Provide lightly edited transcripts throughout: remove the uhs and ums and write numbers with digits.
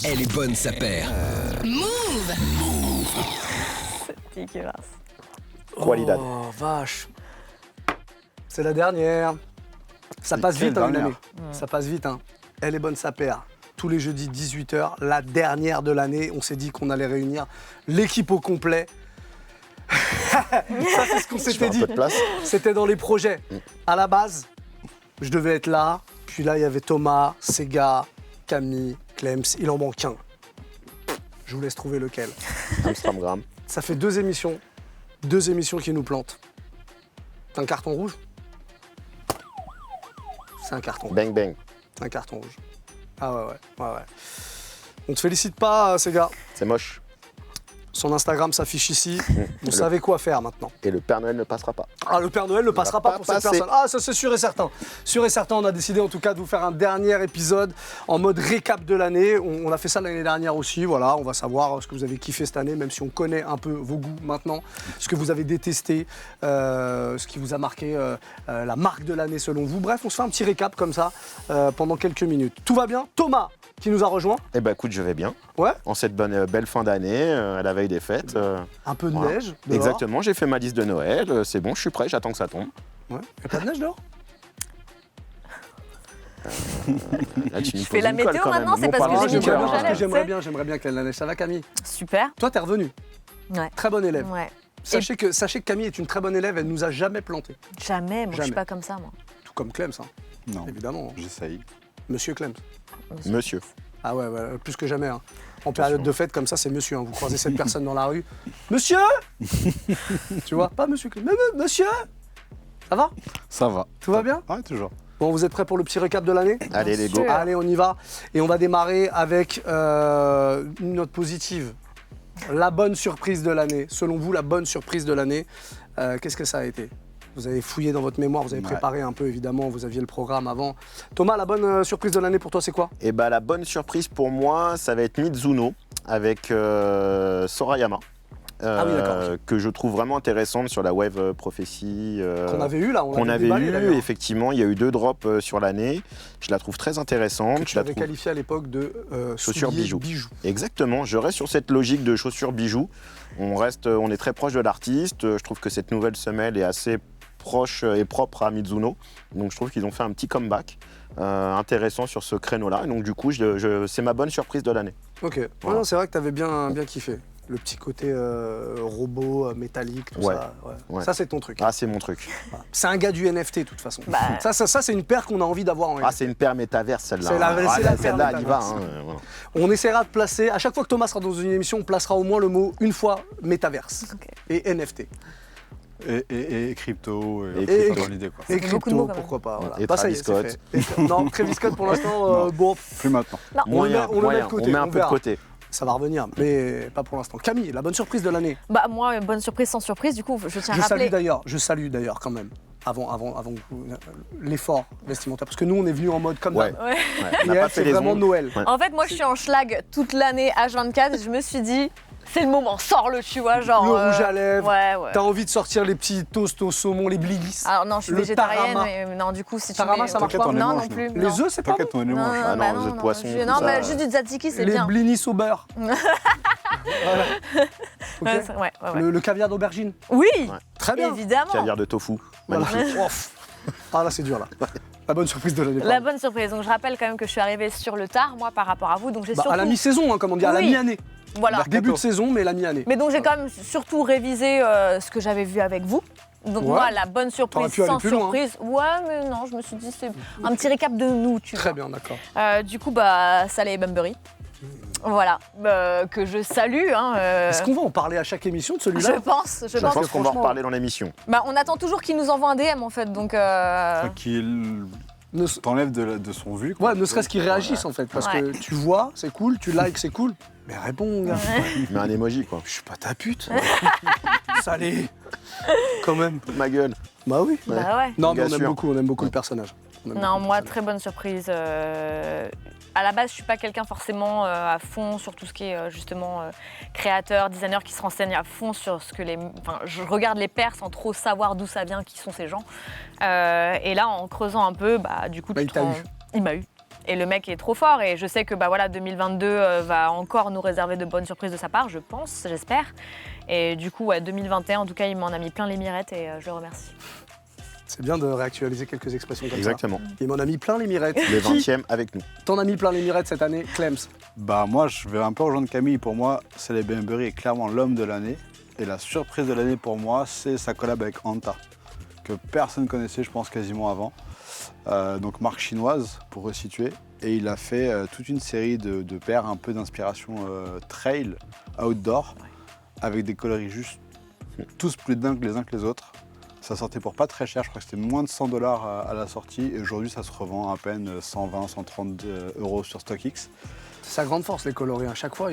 Elle est bonne, sa paire. Move. C'est dégueulasse. Qualidad. Oh, vache. C'est la dernière. Ça passe vite, hein, une année. Ça passe vite, hein. Elle est bonne, sa paire. Tous les jeudis, 18h, la dernière de l'année. On s'est dit qu'on allait réunir l'équipe au complet. Ça, c'est ce qu'on s'était Un dit. peu de place. C'était dans les projets. À la base, je devais être là. Puis là, il y avait Thomas, Sega, Camille, Clems. Il en manque un. Je vous laisse trouver lequel. Amstramgram. Ça fait 2 émissions. 2 émissions qui nous plantent. C'est un carton rouge? C'est un carton rouge. Bang bang. C'est un carton rouge. Ah ouais. On te félicite pas, Sega. C'est moche. Son Instagram s'affiche ici. Vous savez quoi faire maintenant. Et le Père Noël ne passera pas. Ah, le Père Noël ne passera pas pas pour cette passer. personne. Ah, ça c'est sûr et certain. Sûr et certain, on a décidé en tout cas de vous faire un dernier épisode en mode récap de l'année. On a fait ça l'année dernière aussi, voilà. On va savoir ce que vous avez kiffé cette année, même si on connaît un peu vos goûts maintenant. Ce que vous avez détesté, ce qui vous a marqué, la marque de l'année selon vous. Bref, on se fait un petit récap comme ça pendant quelques minutes. Tout va bien? Thomas qui nous a rejoint. Eh ben écoute, je vais bien. Ouais. En cette belle fin d'année, à la veille des fêtes. Un peu de Voilà. neige. Dehors. Exactement, j'ai fait ma liste de Noël. C'est bon, je suis prêt, j'attends que ça tombe. Ouais. Y a pas de neige dehors? Là, tu me Je poses fais la une colle météo quand même. maintenant, c'est Mon parce que parrain, j'ai mis j'ai du peur, rouge à hein. lèvres. J'aimerais bien qu'il y ait de la neige. Ça va, Camille? Super. Toi, t'es revenu. Ouais. Très bonne élève. Ouais. Sachez que Camille est une très bonne élève, elle nous a jamais planté. Jamais, moi je Jamais. suis pas comme ça, moi. Tout comme Clems, hein, Non, évidemment. j'essaye. Monsieur Clems. Monsieur. Ah ouais, plus que jamais. Hein. En période de fête comme ça, c'est monsieur. Hein. Vous croisez cette personne dans la rue. Monsieur. Tu vois? Pas monsieur Clems. Monsieur. Ça va? Ça va. Tout va bien? Ouais, toujours. Bon, vous êtes prêts pour le petit récap de l'année? Allez, les go. sûr. Allez, on y va. Et on va démarrer avec une note positive. La bonne surprise de l'année. Selon vous, la bonne surprise de l'année, qu'est-ce que ça a été? Vous avez fouillé dans votre mémoire, vous avez préparé un peu, évidemment, vous aviez le programme avant. Thomas, la bonne surprise de l'année pour toi, c'est quoi? Et bah la bonne surprise pour moi, ça va être Mizuno avec Sorayama. Ah oui, d'accord, ok. Que je trouve vraiment intéressante sur la Wave Prophecy. Qu'on avait eu là, on Qu'on l'avait avait déballé, eu, d'ailleurs. effectivement, il y a eu 2 drops sur l'année. Je la trouve très intéressante. Que tu Je la avais trouve- qualifié à l'époque de Chaussures souliers bijoux. Exactement, je reste sur cette logique de chaussures bijoux. On est très proche de l'artiste. Je trouve que cette nouvelle semelle est assez proche et propre à Mizuno. Donc je trouve qu'ils ont fait un petit comeback intéressant sur ce créneau-là. Et donc du coup, c'est ma bonne surprise de l'année. Ok, ouais, Voilà. non, c'est vrai que tu avais bien kiffé. Le petit côté robot, métallique, tout Ouais. ça. Ouais. Ça, c'est ton truc. Ah, c'est mon truc. C'est un gars du NFT, de toute façon. Bah. Ça, c'est une paire qu'on a envie d'avoir en Ah, c'est une paire métaverse celle-là. C'est la- Ah, c'est la paire celle-là, elle y va. métaverse. Hein, voilà. On essaiera de placer, à chaque fois que Thomas sera dans une émission, on placera au moins le mot une fois métaverse Ok. et NFT. Et crypto, Et c'est crypto. dans l'idée quoi. Et fait beaucoup de crypto, mots, quand même. pourquoi pas. Voilà. Et Bah, ça y Travis est, c'est fait. Non, Travis Scott pour l'instant, Non. bon, Plus maintenant. Moyen, on le met moyen. de côté, On met un on peu de verra. côté. ça va revenir, mais pas pour l'instant. Camille, la bonne surprise de l'année. Bah moi, bonne surprise sans surprise, du coup, je tiens à Je rappeler. salue d'ailleurs quand même, avant l'effort vestimentaire, parce que nous on est venus en mode comme Ouais. ça. Ouais. Ouais, Et on n'a pas elle, c'est fait les vraiment ongles. Noël. Ouais. En fait, moi, je suis en schlag toute l'année H24. Je me suis dit, c'est le moment, sors-le, tu vois, genre. Le rouge à lèvres. Ouais. T'as envie de sortir les petits toasts au saumon, les blilis. Alors non, je suis Le végétarienne, tarama. mais non, du coup, si tu Tarama, mets... ça marche T'inquiète, pas. on les Non, mange, non nous. plus. Les non. œufs, c'est pas T'inquiète, bon. on les Non, mange. Ah non, bah les œufs de non, poisson, je- tout non, ça, bah, juste du tzatziki, c'est Les bien. blinis au beurre. Voilà. Ok. Ouais. Le caviar d'aubergine. Oui, Très bien. évidemment. Caviar de tofu. Voilà. Magnifique. Ouf. Ah là, c'est dur là. La bonne surprise de l'année. La pardon. bonne surprise. Donc je rappelle quand même que je suis arrivée sur le tard, moi, par rapport à vous. Donc j'ai Bah, surtout... à la mi-saison, hein, comme on dit, à la Oui. mi-année. Voilà. Début de saison, mais la mi-année. Mais donc j'ai quand même surtout révisé ce que j'avais vu avec vous. Donc Ouais. moi, la bonne T'aurais surprise pu aller sans plus loin, hein. surprise. Ouais, mais non, je me suis dit c'est un petit récap de nous, tu Très vois. bien, d'accord. Du coup, bah, Saleh et Bunbury. Voilà, que je salue. Hein, Est-ce qu'on va en parler à chaque émission de celui-là je pense. Je pense qu'on va en franchement- reparler dans l'émission. Bah, on attend toujours qu'il nous envoie un DM en fait, donc. Qu'il Ne- t'enlève de son vue. quoi. Ouais, ne serait-ce qu'ils réagissent en fait, parce Ouais. que tu vois, c'est cool, tu likes, c'est cool. Mais réponds, mon gars. Mais un emoji, quoi. Je suis pas ta pute. Salé. Quand même. Ma gueule. Bah oui. Bah ouais. Non, mais Bien sûr. on aime beaucoup le personnage. On aime beaucoup Non, le moi, personnage. très bonne surprise. À la base, je suis pas quelqu'un forcément à fond sur tout ce qui est justement créateur, designer qui se renseigne à fond sur ce que les. Enfin, je regarde les pairs sans trop savoir d'où ça vient, qui sont ces gens. Et là, en creusant un peu, bah, du coup, Bah, tu il te t'a rends- eu. Il m'a eu. Et le mec est trop fort et je sais que 2022 va encore nous réserver de bonnes surprises de sa part, je pense, j'espère. Et du coup, 2021, en tout cas, il m'en a mis plein les mirettes et je le remercie. C'est bien de réactualiser quelques expressions comme Exactement. ça. Il m'en a mis plein les mirettes. Les 20e avec nous. T'en as mis plein les mirettes cette année, Clems. Bah moi, je vais un peu rejoindre Camille. Pour moi, Celeb Bembury est clairement l'homme de l'année. Et la surprise de l'année pour moi, c'est sa collab avec Anta, que personne connaissait, je pense, quasiment avant. Donc marque chinoise, pour resituer. Et il a fait toute une série de paires un peu d'inspiration trail, outdoor, avec des coloris juste tous plus dingues les uns que les autres. Ça sortait pour pas très cher, je crois que c'était moins de 100 $ à la sortie. Et aujourd'hui, ça se revend à peine 120, 130 € sur StockX. C'est sa grande force, les coloris. À chaque fois,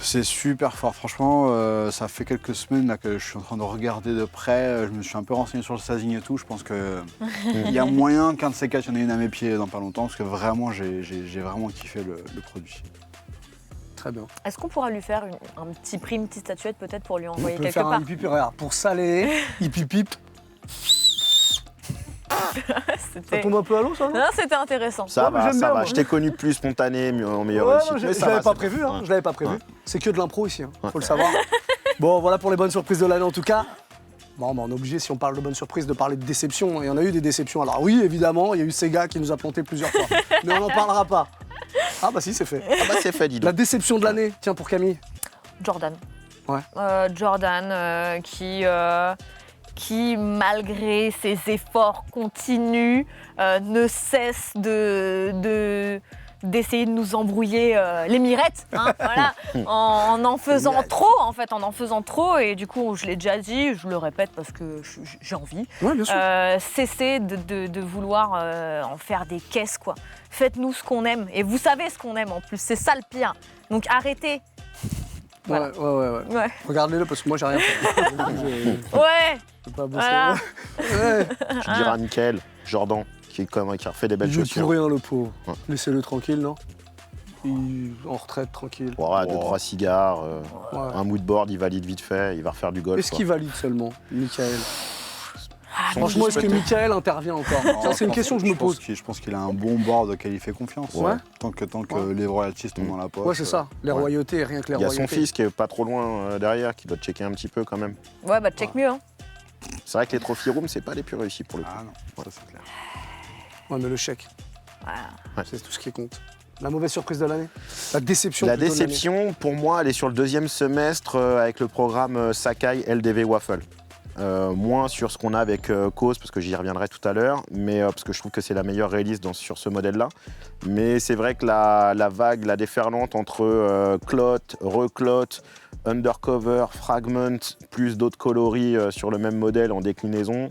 C'est super fort. Franchement, ça fait quelques semaines là, que je suis en train de regarder de près. Je me suis un peu renseigné sur le sizing et tout. Je pense qu'il y a moyen qu'un de ces quatre, il y en ait une à mes pieds dans pas longtemps. Parce que vraiment, j'ai vraiment kiffé le produit. Très bien. Est-ce qu'on pourra lui faire un petit prix, une petite statuette peut-être pour lui On envoyer peut quelque faire part un hippie regarde, pour saler, hippie. Ça tombe un peu à l'eau, ça, non? Non, c'était intéressant. Ça mais va, j'aime ça bien, va. moi. Je t'ai connu plus spontané, en meilleure Ouais, réussite. non, Mais je ça l'avais va, pas c'est prévu, bon. hein. Je l'avais pas prévu. Ouais. C'est que de l'impro ici, Ouais. faut le savoir. Bon, voilà pour les bonnes surprises de l'année en tout cas. Bon, on est obligé, si on parle de bonnes surprises, de parler de déceptions. Et on a eu des déceptions. Alors oui, évidemment, il y a eu Sega qui nous a planté plusieurs fois. Mais on n'en parlera pas. Ah bah si, c'est fait. Ah bah c'est fait, dis donc. La déception de l'année, tiens, pour Camille. Jordan. Ouais. Jordan qui, malgré ses efforts continus, ne cesse d'essayer de nous embrouiller les mirettes, hein, voilà, en faisant trop, en fait, en faisant trop. Et du coup, je l'ai déjà dit, je le répète parce que j'ai envie. Ouais, bien sûr. Cessez de vouloir en faire des caisses, quoi. Faites-nous ce qu'on aime. Et vous savez ce qu'on aime en plus, c'est ça le pire. Donc arrêtez. Voilà. Ouais. Ouais. Regardez-le parce que moi j'ai rien fait. Je Ouais. peux pas bosser. Voilà. Ouais. Tu diras à Mickaël, Jordan, qui a refait des belles Il est chaussures. pour rien le pauvre. Ouais. Laissez-le tranquille, non? Il en retraite tranquille. Voilà, 2-3 cigares, Ouais. un moodboard, il valide vite fait, il va refaire du golf. Est-ce qu'il valide seulement, Mickaël? Son Franchement, fils, est-ce que peut-être. Mickaël intervient encore? Ça, c'est une question que je me pose. Je pense qu'il a un bon board auquel il fait confiance. Ouais. Tant que Ouais. les royalties tombent dans la poche. Ouais, c'est ça. Les ouais. royautés, rien que les Il y a royautés. son fils qui est pas trop loin derrière, qui doit checker un petit peu quand même. Ouais, bah check mieux, hein. C'est vrai que les trophy rooms, c'est pas les plus réussis pour le coup. Ah non, ça c'est clair. Ouais, mais le chèque, Voilà. c'est tout ce qui compte. La mauvaise surprise de l'année? La déception La plutôt de l'année. déception, pour moi, elle est sur le deuxième semestre avec le programme Sakai LDV Waffle. Moins sur ce qu'on a avec Cause, parce que j'y reviendrai tout à l'heure, mais parce que je trouve que c'est la meilleure release sur ce modèle-là. Mais c'est vrai que la vague, la déferlante entre clot, reclot, undercover, fragment, plus d'autres coloris sur le même modèle en déclinaison,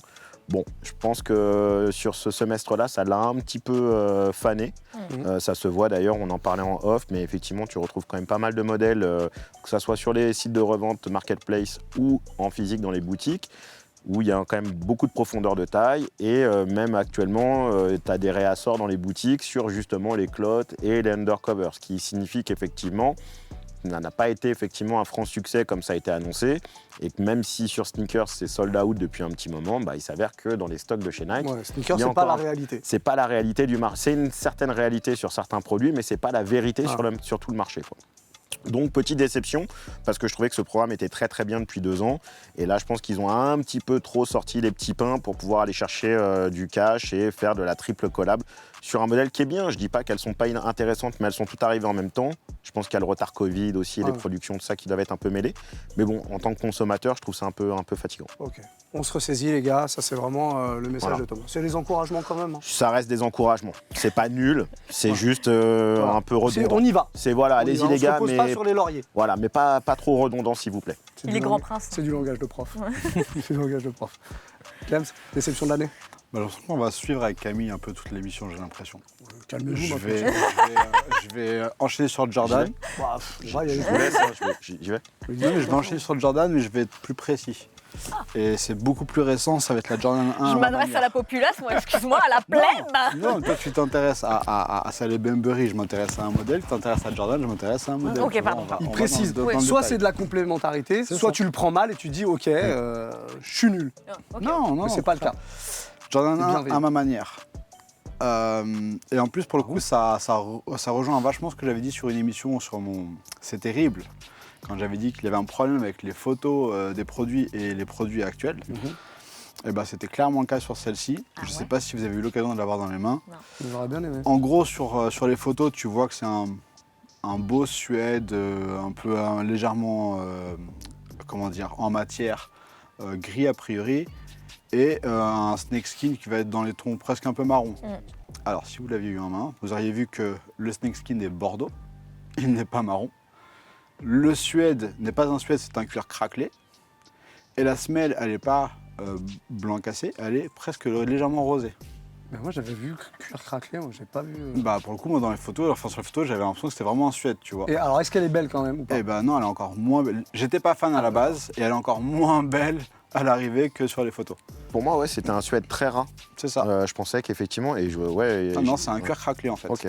bon, je pense que sur ce semestre-là, ça l'a un petit peu fané. Ça se voit d'ailleurs, on en parlait en off, mais effectivement, tu retrouves quand même pas mal de modèles, que ce soit sur les sites de revente Marketplace ou en physique dans les boutiques, où il y a quand même beaucoup de profondeur de taille. Et même actuellement, tu as des réassorts dans les boutiques sur justement les clots et les undercovers, ce qui signifie qu'effectivement, ça n'a pas été effectivement un franc succès comme ça a été annoncé, et que même si sur Sneakers c'est sold out depuis un petit moment, bah, il s'avère que dans les stocks de chez Nike, Ouais, sneaker, il y a c'est pas encore la réalité. c'est pas la réalité du marché. C'est une certaine réalité sur certains produits, mais c'est pas la vérité Ah. sur tout le marché, quoi. Donc petite déception, parce que je trouvais que ce programme était très très bien depuis 2 ans, et là je pense qu'ils ont un petit peu trop sorti les petits pains pour pouvoir aller chercher du cash et faire de la triple collab sur un modèle qui est bien. Je dis pas qu'elles sont pas intéressantes, mais elles sont toutes arrivées en même temps. Je pense qu'il y a le retard Covid aussi, et les productions de ça qui doivent être un peu mêlées. Mais bon, en tant que consommateur, je trouve ça un peu fatigant. Ok. On se ressaisit, les gars. Ça, c'est vraiment le message Voilà. de Thomas. C'est les encouragements quand même. Hein. Ça reste des encouragements. C'est pas nul, c'est Ouais. juste Voilà. un peu redondant. On y va. C'est voilà, On y allez-y va. les gars, On se repose pas mais sur les lauriers. voilà, mais pas trop redondant s'il vous plaît. C'est Il du est grand prince. C'est du langage de prof. C'est du langage de prof. Clems, déception de l'année? Malheureusement, on va suivre avec Camille un peu toute l'émission, j'ai l'impression. Calmez-vous, Je maintenant. je vais enchaîner sur Jordan. Bah, ouais, il y a Je vous laisse, hein, j'y vais. Non, mais je vais enchaîner sur Jordan, mais je vais être plus précis. Et c'est beaucoup plus récent, ça va être la Jordan 1. Je m'adresse à la populace, moi, excuse-moi, à la plèbe. Non, toi tu t'intéresses à Celeb Bembury, je m'intéresse à un modèle. Tu t'intéresses à Jordan, je m'intéresse à un modèle. Ok, Tu vois, pardon. on va Il dans précise, le- dans le soit détail. c'est de la complémentarité, C'est soit ça. tu le prends mal et tu dis ok, je suis nul. Ok. Non, non. Mais c'est pas le cas. Jordan C'est 1 bienveillant. à ma manière. Et en plus, pour le coup, ça rejoint vachement ce que j'avais dit sur une émission sur mon... C'est terrible, quand j'avais dit qu'il y avait un problème avec les photos des produits et les produits actuels. Et ben, c'était clairement le cas sur celle-ci. Je ne sais pas si vous avez eu l'occasion de l'avoir dans les mains. J'aurais bien aimé. En gros, sur les photos, tu vois que c'est un beau suède, un peu légèrement, comment dire, en matière gris a priori, et un snakeskin qui va être dans les tons presque un peu marron. Alors, si vous l'aviez eu en main, vous auriez vu que le snakeskin est bordeaux, il n'est pas marron. Le suède n'est pas un suède, c'est un cuir craquelé. Et la semelle, elle n'est pas blanc cassé, elle est presque légèrement rosée. Mais moi j'avais vu cuir craquelé, moi j'ai pas vu. Bah pour le coup, moi dans les photos, enfin sur les photos, j'avais l'impression que c'était vraiment un suède, tu vois. Et alors est-ce qu'elle est belle quand même ou pas? Eh ben non, elle est encore moins belle. J'étais pas fan à la base et elle est encore moins belle à l'arrivée que sur les photos. Pour moi, ouais, c'était un suède très ras. C'est ça. Je pensais qu'effectivement, Non, c'est un cuir craquelé en fait. Ok.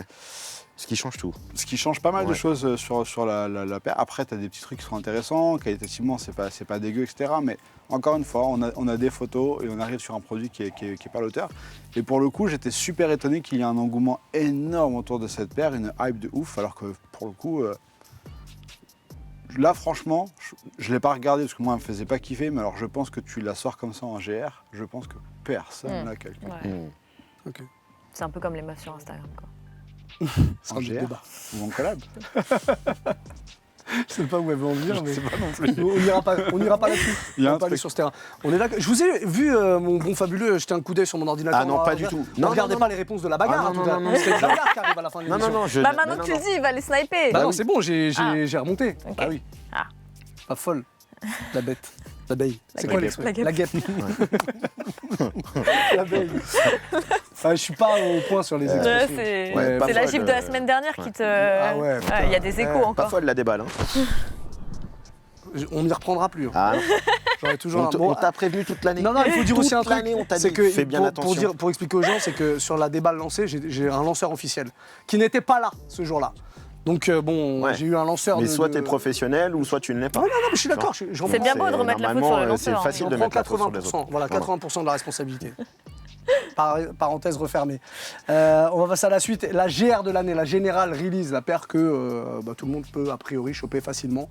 Ce qui change tout. Ce qui change pas mal de Ouais. choses sur la paire. Après, tu as des petits trucs qui sont intéressants, qualitativement, c'est pas dégueu, etc. Mais encore une fois, on a des photos et on arrive sur un produit qui est pas à l'auteur. Et pour le coup, j'étais super étonné qu'il y ait un engouement énorme autour de cette paire, une hype de ouf, alors que pour le coup, là, franchement, je ne l'ai pas regardé parce que moi, elle me faisait pas kiffer, mais alors je pense que tu la sors comme ça en GR, je pense que personne l'a calculé. Ouais. C'est un peu comme les meufs sur Instagram, quoi. C'est En un GR débat. ou en collab. Je sais pas où elle veut en venir, mais Je sais pas non plus. on n'ira pas là-dessus. Il y a On un va pas aller truc. sur ce terrain. On est d'accord. Je vous ai vu, mon bon fabuleux, jeter un coup d'œil sur mon ordinateur. Ah non, pas du tout. Ne Non, regardez non, pas non. les réponses de la bagarre. Ah, hein, non, tout à non, l'heure. non, C'est la bagarre qui arrive à la fin de Non, l'émission. non, non, je. Bah maintenant non, que tu non. le dis, il va les sniper. Bah Bah non, oui. c'est bon, j'ai remonté. Ok. Ah oui. Ah. Pas folle. La bête. L'abeille. C'est La quoi guêpe. l'expression? La guêpe. La guêpe. L'abeille. Ah, je suis pas au point sur les Ouais, expressions. c'est Ouais, pas c'est la folle, gifle de la semaine dernière qui te. Ah ouais, putain. Il y a des échos Ouais, Pas encore. folle la déballe. Hein. On n'y reprendra plus. hein. Ah, non. J'aurais toujours un On t'a prévenu toute l'année. Non, non, il faut dire aussi un Toute truc. l'année, on t'a C'est dit, que fais bien attention. pour expliquer aux gens, c'est que sur la déballe lancée, j'ai un lanceur officiel qui n'était pas là ce jour-là. Donc bon, Ouais. j'ai eu un lanceur. Mais de, soit de- tu es professionnel ou soit tu ne l'es pas. Non, non, mais je suis d'accord. Je C'est bien beau de remettre la faute sur le normalement, c'est lanceur. facile J'en de prends mettre la faute sur les 80%. autres. Voilà, 80% de la responsabilité. Parenthèse refermée. On va passer à la suite. La GR de l'année, la General Release, la paire que tout le monde peut a priori choper facilement.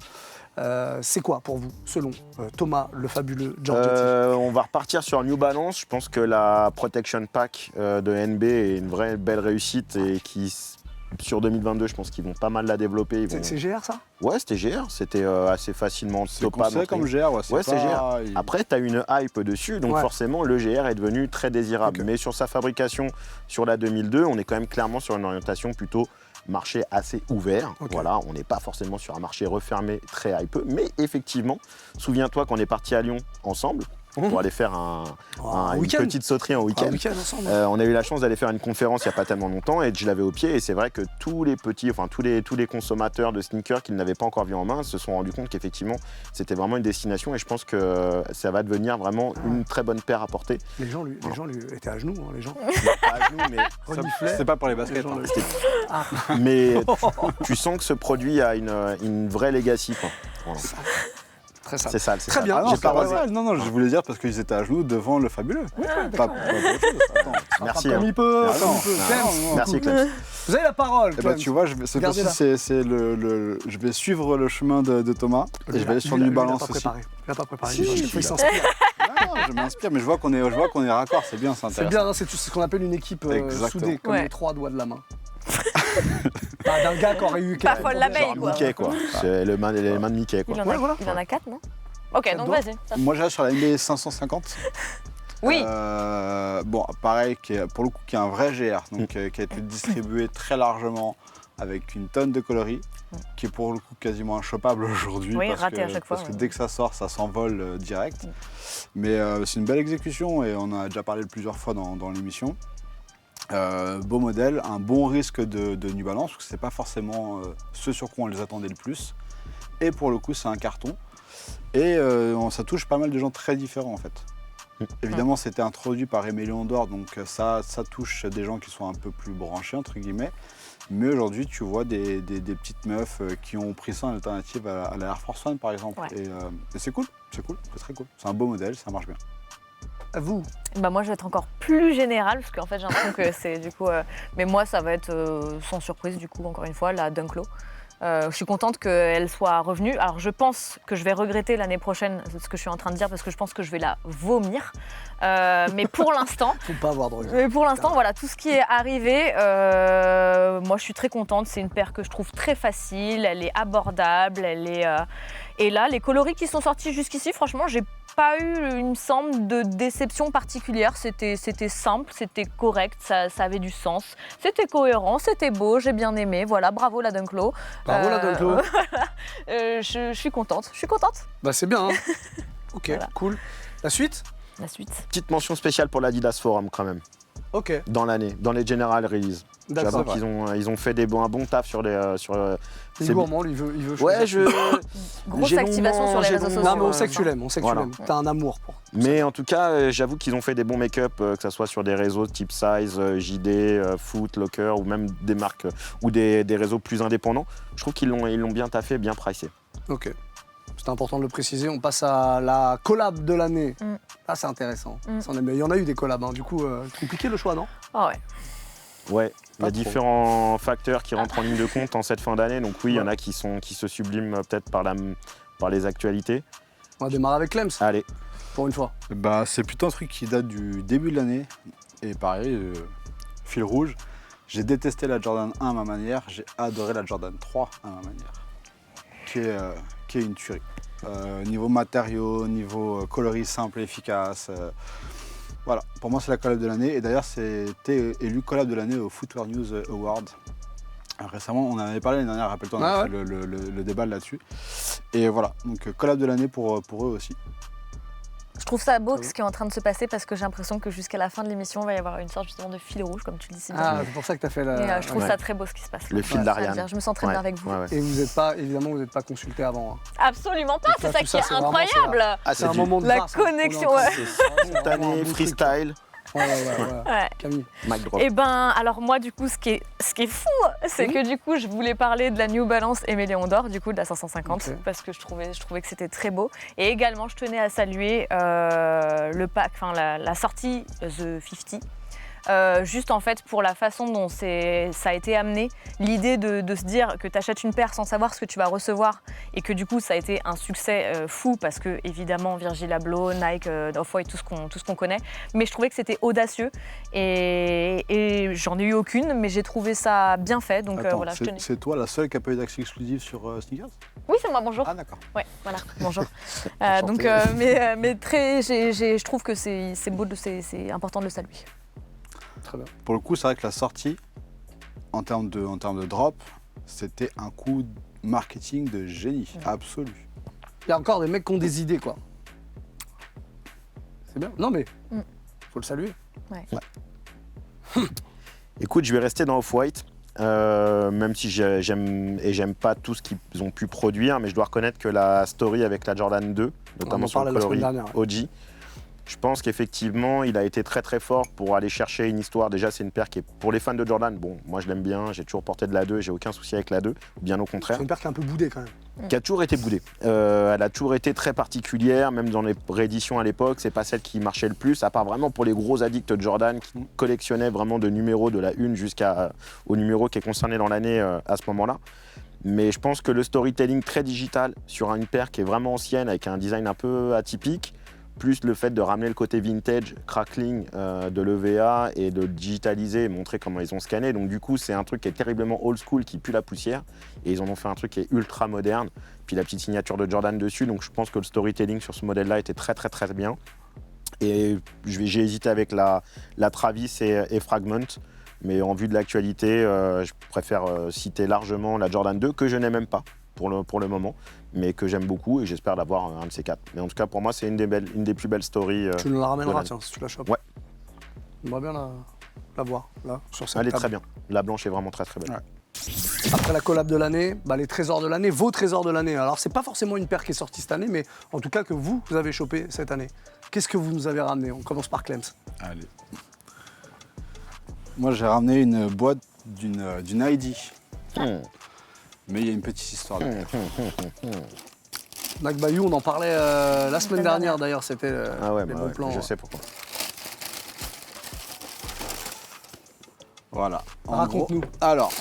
C'est quoi pour vous, selon Thomas, le fabuleux Giorgetti? On va repartir sur New Balance. Je pense que la Protection Pack de NB est une vraie belle réussite et qui, sur 2022, je pense qu'ils vont pas mal la développer. Ils vont- C'est GR ça? Ouais, c'était GR. C'était assez facilement C'est topable. conseillé comme GR, ouais. Ouais, c'est pas- GR. Après, tu as une hype dessus, donc Ouais. forcément, le GR est devenu très désirable. Ok. Mais sur sa fabrication, sur la 2002, on est quand même clairement sur une orientation plutôt marché assez ouvert. Ok. Voilà, on n'est pas forcément sur un marché refermé très hypeux. Mais effectivement, souviens-toi qu'on est parti à Lyon ensemble pour aller faire une week-end. petite sauterie en Un week-end. week-end ensemble. On a eu la chance d'aller faire une conférence il n'y a pas tellement longtemps et je l'avais au pied et c'est vrai que tous les consommateurs de sneakers qui ne l'avaient pas encore vu en main se sont rendus compte qu'effectivement c'était vraiment une destination et je pense que ça va devenir vraiment une très bonne paire à porter. Les gens lui étaient à genoux, hein, les gens. Pas à genoux, mais, Reniflaient. C'est pas pour les baskets. Les gens hein. le- mais tu sens que ce produit a une vraie legacy. Quoi. Voilà. Très sale. C'est ça. c'est Très ça. bien. Ah non, J'ai c'est pas pas rasé. mal. Non, je voulais dire parce qu'ils étaient à genoux devant le fabuleux. Pas pour autre chose. Attends. Merci. Comme hein. il peut, Ah comme non, il peut. non, Clem, non. Merci Clem. vous avez la parole, Eh ben, Clem. tu vois, c'est Gardez-la. possible, je vais suivre le chemin de Thomas et je vais aller sur Lui, New il l'a Balance pas aussi. préparé. Il l'a pas préparé. Si, il si, s'inspire. Non, je m'inspire, mais je vois qu'on est raccord, c'est bien, c'est C'est intéressant. bien, hein, c'est tout ce qu'on appelle une équipe Exactement. soudée, comme Ouais. les trois doigts de la main. Pas d'un gars qui aurait eu... Pas folle l'abeille, Genre quoi. Mickey, quoi. C'est les mains de Mickey, quoi. Il en Ouais, a, voilà. il en a 4, non Ok, donc Dedans. vas-y. Moi, j'ai sur la NBA 550. Oui. Bon, pareil, pour le coup, qui est un vrai GR, donc qui a été distribué très largement avec une tonne de coloris, qui est pour le coup quasiment inchopable aujourd'hui. Oui, parce raté que, à chaque fois, Parce que ouais. dès que ça sort, ça s'envole direct. Mais c'est une belle exécution et on en a déjà parlé plusieurs fois dans l'émission. Beau modèle, un bon risque de New Balance, parce que c'est pas forcément ce sur quoi on les attendait le plus. Et pour le coup, c'est un carton. Et ça touche pas mal de gens très différents en fait. Évidemment, c'était introduit par Émélion d'Or, donc ça touche des gens qui sont un peu plus branchés, entre guillemets. Mais aujourd'hui, tu vois des petites meufs qui ont pris ça en alternative à la Air Force One, par exemple. Ouais. Et c'est cool, c'est très cool. C'est un beau modèle, ça marche bien. vous. Bah moi je vais être encore plus générale parce qu'en fait j'ai l'impression que c'est du coup mais moi ça va être sans surprise du coup encore une fois la Dunklo. Je suis contente qu'elle soit revenue. Alors je pense que je vais regretter l'année prochaine ce que je suis en train de dire parce que je pense que je vais la vomir. Mais pour l'instant, Faut pas avoir de regrets. mais pour l'instant, voilà, tout ce qui est arrivé, moi je suis très contente. C'est une paire que je trouve très facile, elle est abordable, elle est. Et là, les coloris qui sont sortis jusqu'ici, franchement, j'ai pas eu, il me semble, de déception particulière. C'était simple, c'était correct, ça avait du sens, c'était cohérent, c'était beau, j'ai bien aimé. Voilà, bravo la Dunklo. Bravo la Dunklo. Je suis contente, Bah c'est bien. Hein. Ok, Voilà. cool. La suite? La suite. Petite mention spéciale pour l'Adidas Forum quand même, Ok, dans l'année, dans les General Release. d'accord. J'avoue qu'ils ont fait un bon taf sur les... Il est ces- gourmand, lui, il veut Ouais, Grosse J'ai activation sur les j'ai réseaux longuement- sociaux. Non, mais on sait que tu l'aimes, on sait que Voilà. tu l'aimes. T'as un amour pour. Mais en tout cas, j'avoue qu'ils ont fait des bons make-up, que ce soit sur des réseaux type Size, JD, Foot, Locker, ou même des marques ou des réseaux plus indépendants. Je trouve qu'ils l'ont bien taffé, bien pricé. Ok. C'est important de le préciser. On passe à la collab de l'année. Mm. Ah, c'est intéressant. Mm. Ça, il y en a eu des collabs, hein. Du coup, compliqué le choix, non? Ah ouais. Ouais, il y Pas a trop. différents facteurs qui rentrent en ligne de compte en cette fin d'année. Donc oui, il y en a qui se subliment peut-être par les actualités. On va démarrer avec Clems, Allez, pour une fois. Bah, c'est plutôt un truc qui date du début de l'année. Et pareil, fil rouge, j'ai détesté la Jordan 1 à ma manière, j'ai adoré la Jordan 3 à ma manière, qui est une tuerie. Niveau matériaux, niveau coloris simple et efficace. Voilà, pour moi c'est la collab de l'année. Et d'ailleurs, c'était élu collab de l'année au Footwear News Award. Récemment, on en avait parlé l'année dernière, rappelle-toi, on a Ah fait le débat là-dessus. Et voilà, donc collab de l'année pour eux aussi. Je trouve ça beau ce qui est en train de se passer parce que j'ai l'impression que jusqu'à la fin de l'émission, il va y avoir une sorte justement de fil rouge, comme tu le dis si bien. Ah, c'est pour ça que t'as fait Et, la. je trouve Ouais. ça très beau ce qui se passe. le là. fil Ouais, d'Ariane. ça veut dire, je me sens très bien avec vous. Ouais, ouais. Et vous n'êtes pas, évidemment, vous n'êtes pas consulté avant. Hein. Absolument pas, tout c'est ça qui ça, est c'est vraiment incroyable. Ah, C'est un du- moment de La grâce, hein. connexion, On est en train ouais. de- C'est vraiment un spontané, beau truc. freestyle, Ouais. Ouais. Camille. mic drop. Et ben, alors moi, du coup, ce qui est fou, c'est que du coup, je voulais parler de la New Balance Aimé Léon d'Or, du coup, de la 550, Ok. parce que je trouvais que c'était très beau. Et également, je tenais à saluer le pack, enfin la sortie The 50. Juste en fait pour la façon dont ça a été amené, l'idée de se dire que tu achètes une paire sans savoir ce que tu vas recevoir et que du coup ça a été un succès fou parce que évidemment Virgil Abloh, Nike, Off-White, tout ce qu'on connaît, mais je trouvais que c'était audacieux et j'en ai eu aucune, mais j'ai trouvé ça bien fait, donc Attends, voilà, je tenais. c'est toi la seule qui a pas eu d'accès exclusif sur Sneakers? Oui, c'est moi, bonjour. Ah d'accord. Ouais, voilà, bonjour. Enchanté. Donc, mais très, je trouve que c'est beau, c'est important de le saluer. Très bien. Pour le coup, c'est vrai que la sortie, en termes de drop, c'était un coup marketing de génie, absolu. Il y a encore des mecs qui ont des idées, quoi. C'est bien. Non, mais faut le saluer. Écoute, je vais rester dans Off-White, même si j'aime pas tout ce qu'ils ont pu produire, mais je dois reconnaître que la story avec la Jordan 2, notamment en sur le parlait la semaine coloris dernière, OG, je pense qu'effectivement, il a été très très fort pour aller chercher une histoire. Déjà, c'est une paire qui est pour les fans de Jordan. Bon, moi je l'aime bien, j'ai toujours porté de la 2, j'ai aucun souci avec la 2, bien au contraire. C'est une paire qui est un peu boudée, quand même. Qui a toujours été boudée. Elle a toujours été très particulière, même dans les rééditions à l'époque, c'est pas celle qui marchait le plus, à part vraiment pour les gros addicts de Jordan qui collectionnaient vraiment de numéros de la 1 jusqu'au numéro qui est concerné dans l'année à ce moment-là. Mais je pense que le storytelling très digital sur une paire qui est vraiment ancienne, avec un design un peu atypique, plus le fait de ramener le côté vintage, crackling de l'EVA et de digitaliser et montrer comment ils ont scanné. Donc du coup, c'est un truc qui est terriblement old school, qui pue la poussière. Et ils en ont fait un truc qui est ultra moderne. Puis la petite signature de Jordan dessus. Donc je pense que le storytelling sur ce modèle-là était très très très bien. Et j'ai hésité avec la Travis et Fragment. Mais en vue de l'actualité, je préfère citer largement la Jordan 2, que je n'ai même pas pour le moment, mais que j'aime beaucoup et j'espère d'avoir un de ces quatre. Mais en tout cas, pour moi, c'est une des plus belles stories. Tu nous la ramèneras, Jordan. tiens, si tu la chopes. Ouais. J'aimerais bien la voir, là, sur cette Elle est table. très bien. La blanche est vraiment très très belle. Ouais. Après la collab de l'année, les trésors de l'année, vos trésors de l'année. Alors, c'est pas forcément une paire qui est sortie cette année, mais en tout cas que vous avez chopé cette année. Qu'est-ce que vous nous avez ramené? On commence par Clems. Allez. Moi, j'ai ramené une boîte d'une ID, mais il y a une petite histoire derrière. Nagbayou, on en parlait la semaine dernière d'ailleurs, c'était Ah ouais, les bah bons ouais, plans. je sais pourquoi. Raconte-nous. Alors,